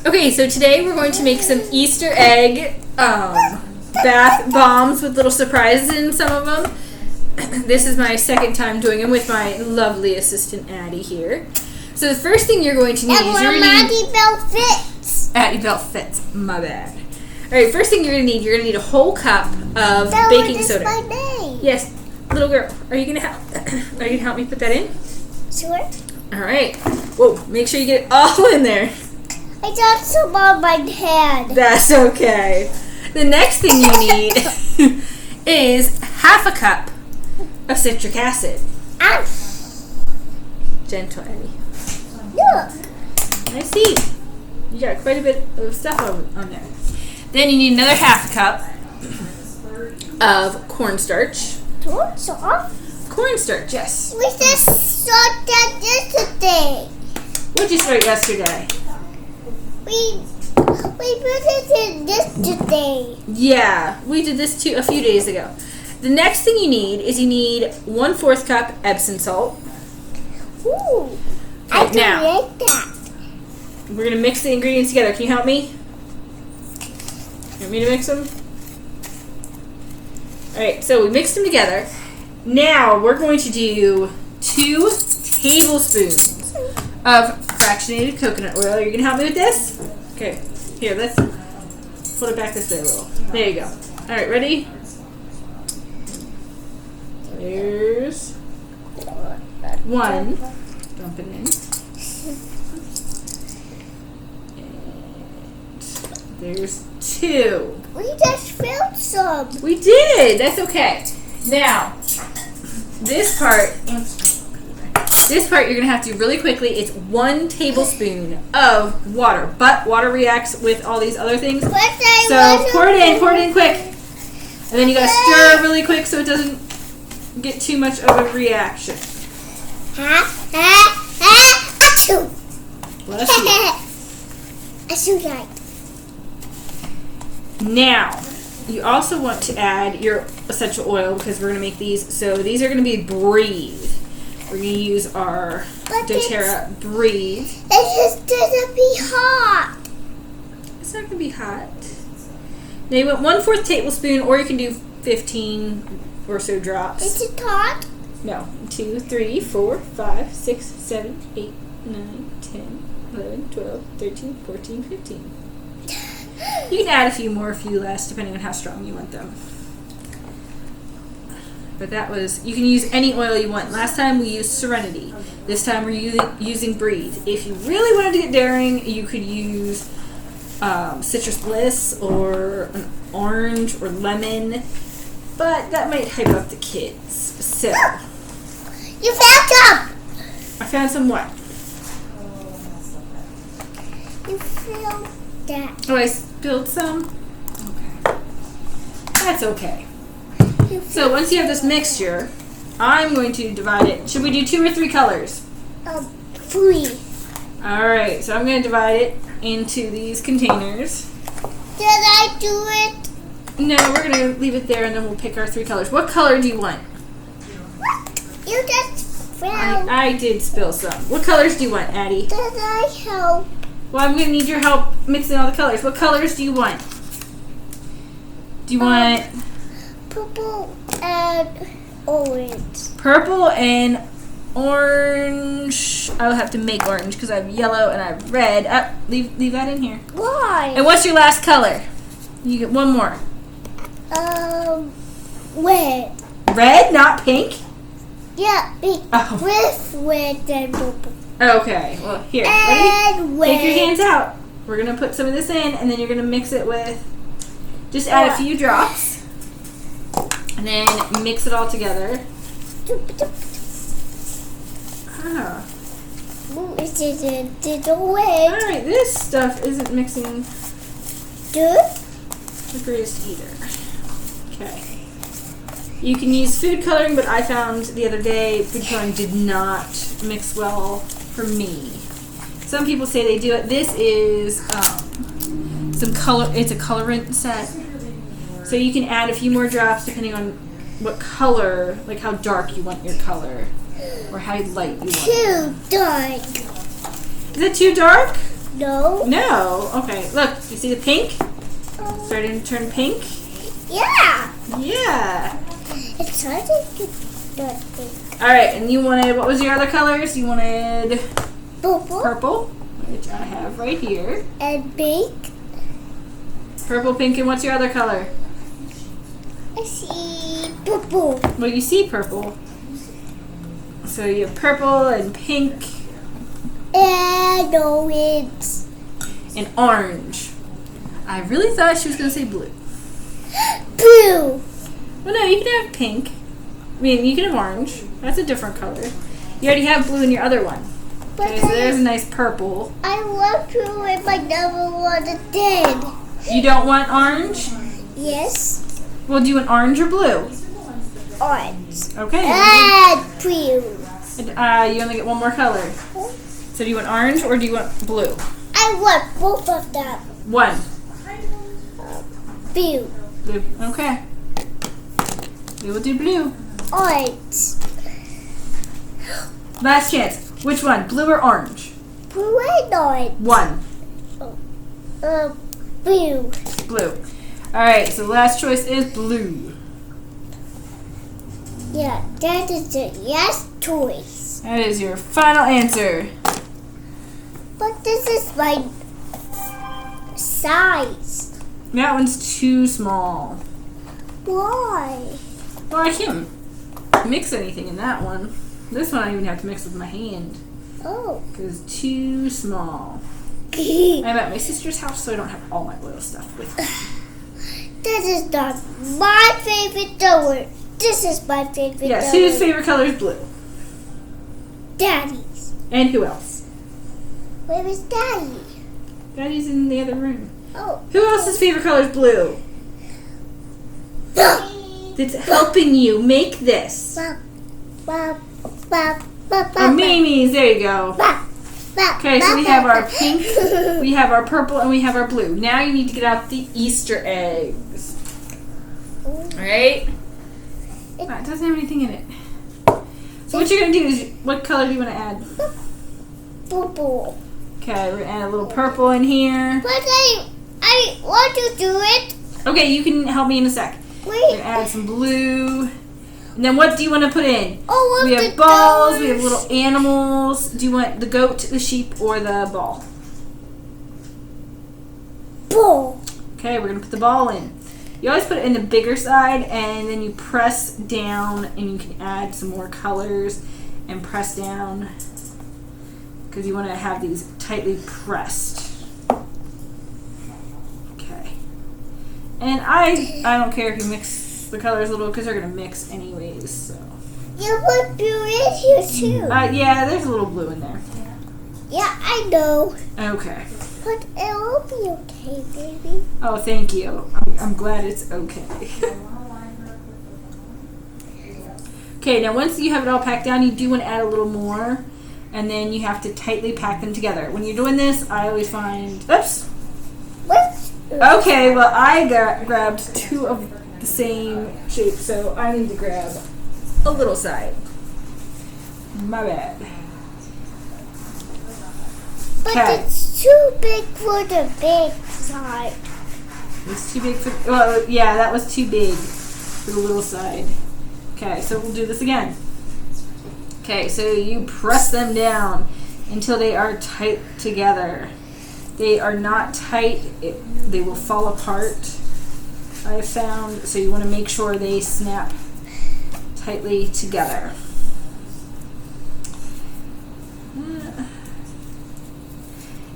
Okay, so today we're going to make some Easter egg bath bombs with little surprises in some of them. This is my second time doing them with my lovely assistant Addie here. So the first thing you're going to need is Addie Belt Fits. Addie Belt Fits. My bad. All right, first thing you're going to need a whole cup of baking soda. My name. Yes, little girl. Are you gonna help? Are you gonna help me put that in? Sure. All right. Whoa! Make sure you get it all in there. I got some on my hand. That's okay. The next thing you need is half a cup of citric acid. Ow. Gentle, Eddie. Look. I see. You got quite a bit of stuff on there. Then you need another half a cup of cornstarch. Cornstarch, yes. We just started that yesterday. What'd you start yesterday? We put it in yesterday. Yeah, we did this too a few days ago. The next thing you need is 1/4 cup Epsom salt. Ooh, Okay, I can now like that. we're gonna mix the ingredients together. Can you help me? You want me to mix them? All right, so we mixed them together. Now we're going to do 2 tablespoons of fractionated coconut oil. You're gonna help me with this? Okay, here, let's put it back this way a little. There you go. All right, ready? There's 1. Dump it in. And there's 2. We just filled some. We did. That's okay. Now, this part you're going to have to do really quickly. It's 1 tablespoon of water. But water reacts with all these other things. So pour it in quick. And then you got to stir really quick so it doesn't get too much of a reaction. Achoo. Bless you. Achoo, right. Now, you also want to add your essential oil because we're going to make these. So these are going to be Breathe. We're going to use our doTERRA Breathe. It just doesn't be hot. It's not going to be hot. Now you want 1/4 tablespoon, or you can do 15 or so drops. Is it hot? No. 2, 3, 4, 5, 6, 7, 8, 9, 10, 11, 12, 13, 14, 15. You can add a few more, a few less, depending on how strong you want them. But that was, you can use any oil you want. Last time we used Serenity. This time we're using Breathe. If you really wanted to get daring, you could use Citrus Bliss or an orange or lemon. But that might hype up the kids. So, You found some. I found some what? You filled that. Oh, I spilled some? Okay. That's okay. So once you have this mixture, I'm going to divide it. Should we do 2 or 3 colors? 3. Alright, so I'm going to divide it into these containers. Did I do it? No, we're going to leave it there and then we'll pick our 3 colors. What color do you want? You just found. I did spill some. What colors do you want, Addie? Did I help? Well, I'm going to need your help mixing all the colors. What colors do you want? Do you want Purple and orange. purple and orange? I'll have to make orange because I have yellow and I have red. Leave that in here. Why? And what's your last color? You get one more. Red. Red, not pink? Yeah, pink. Oh. With red and purple. Okay, well, here. Ready? And red. Take your hands out. We're going to put some of this in, and then you're going to mix it with, just add a few drops. And then mix it all together. Ah. Ooh, it's away. Alright, this stuff isn't mixing Good? the greatest either. Okay. You can use food coloring, but I found the other day food coloring did not mix well for me. Some people say they do it. This is some color. It's a colorant set. So you can add a few more drops depending on what color, like how dark you want your color, or how light you want it. Too dark. Is it too dark? No. No. Okay. Look, you see the pink? Starting to turn pink? Yeah. Yeah. It's starting to turn pink. Alright, and you wanted, what was your other colors? You wanted Purple purple, which I have right here. and pink. Purple, pink, and what's your other color? I see purple. Well, you see purple. So you have purple and pink And orange. and orange. I really thought she was going to say blue. Blue. Well, no, you can have pink. I mean, you can have orange. That's a different color. You already have blue in your other one. But Okay, so there's a nice purple. I want blue and my number one is dead. You don't want orange? Yes. Well, do you want orange or blue? Orange. Okay. And blue. You only get one more color. So do you want orange or do you want blue? I want both of them. One. Blue. Blue. Okay. We will do blue. Orange. Last chance. Which one? Blue or orange? Blue and orange. One. Blue. Blue. Alright, so the last choice is blue. Yeah, that is the yes choice. That is your final answer. But this is my size. That one's too small. Why? Well, I can't mix anything in that one. This one I even have to mix with my hand. Oh. Because it's too small. I'm at my sister's house, so I don't have all my oil stuff with me. This is not my favorite color. This is my favorite Yes, color. whose favorite color is blue? Daddy's. And who else? Where is Daddy? Daddy's in the other room. Oh. Who else's favorite color is blue? That's helping you make this. Oh, Mimi's. There you go. Okay, so we have our pink, we have our purple, and we have our blue. Now you need to get out the Easter eggs. Alright? It doesn't have anything in it. So what you're going to do is, what color do you want to add? Purple. Okay, we're going to add a little purple in here. But I want to do it. Okay, you can help me in a sec. We're going to add some blue. And then what do you want to put in? Oh, We have balls, we have little animals. Do you want the goat, the sheep, or the ball? ball. Okay, we're going to put the ball in. You always put it in the bigger side, and then you press down, and you can add some more colors and press down because you want to have these tightly pressed. Okay. And I don't care if you mix the colors a little because they're going to mix anyways. So. You put blue in here too. Yeah, there's a little blue in there. Yeah, I know. Okay. But it will be okay, baby. Oh, thank you. I'm glad it's okay. Okay, now once you have it all packed down, you do want to add a little more, and then you have to tightly pack them together. When you're doing this, I always find... Oops. What? Okay, well, I grabbed two of the same shape, so I need to grab a little side. My bad. But Okay. it's too big for the big side. It's too big for... Well, yeah, that was too big for the little side. Okay, so we'll do this again. Okay, so you press them down until they are tight together. They are not tight, they will fall apart, I have found. So you want to make sure they snap tightly together.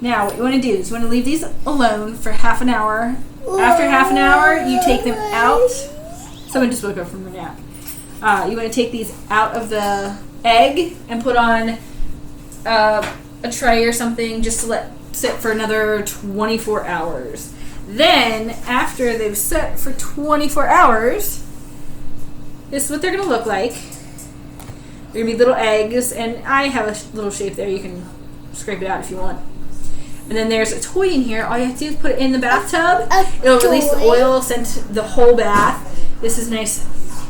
Now, what you want to do is you want to leave these alone for half an hour. After half an hour, you take them out. Someone just woke up from their nap. You want to take these out of the egg and put on a tray or something just to let sit for another 24 hours. Then, after they've set for 24 hours, this is what they're going to look like. They're going to be little eggs, and I have a little shape there. You can scrape it out if you want. And then there's a toy in here. All you have to do is put it in the bathtub. It'll release the oil, send the whole bath. This is nice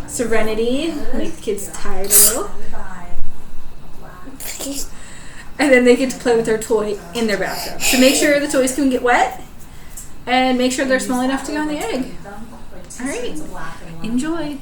serenity. Make the kids tired a little. and then they get to play with their toy in their bathtub. So make sure the toys can get wet, and make sure they're small enough to go in the egg. All right, enjoy.